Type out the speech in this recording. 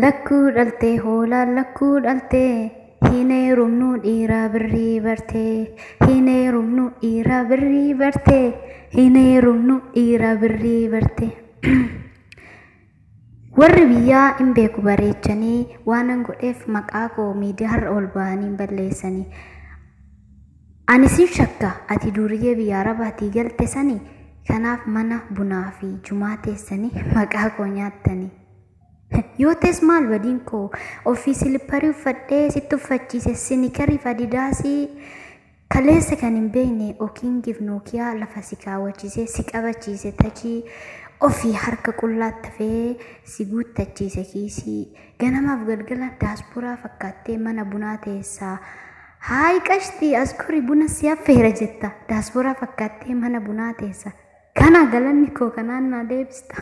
Lakkuu dhaltee hoolaa lakkuu dhaltee hin heerumnu dhiira birrii bartee hin heerumnu dhiira birrii bartee hin heerumnu dhiira birrii bartee. Warri biyyaa hin beeku bareechanii waanan godheef maqaa koo miidiyaarra ol ba'anii balleessanii. Ani sin shakka ati duriyyee biyya Arabaatii galte sanii kanaaf mana bunaa fi jumaa teessanii maqaa koo nyaattanii. Yoo tees maal badiin koo ofii silipparii uffadhee sitti uffachiise sinikariif adidaasii kaleessa kan hin beekne okiingiif nookiyaa lafa si kaawwachiise si qabachiise tachii ofii harka qullaatti tafee si guuttachiise kiisii ganamaaf galgala daaspuraa fakkaattee mana bunaa teessaa haay qashtii askuri buna si affeera jetta daaspuraa fakkaattee mana bunaa teessa kana galanni koo kanaan naa deebista.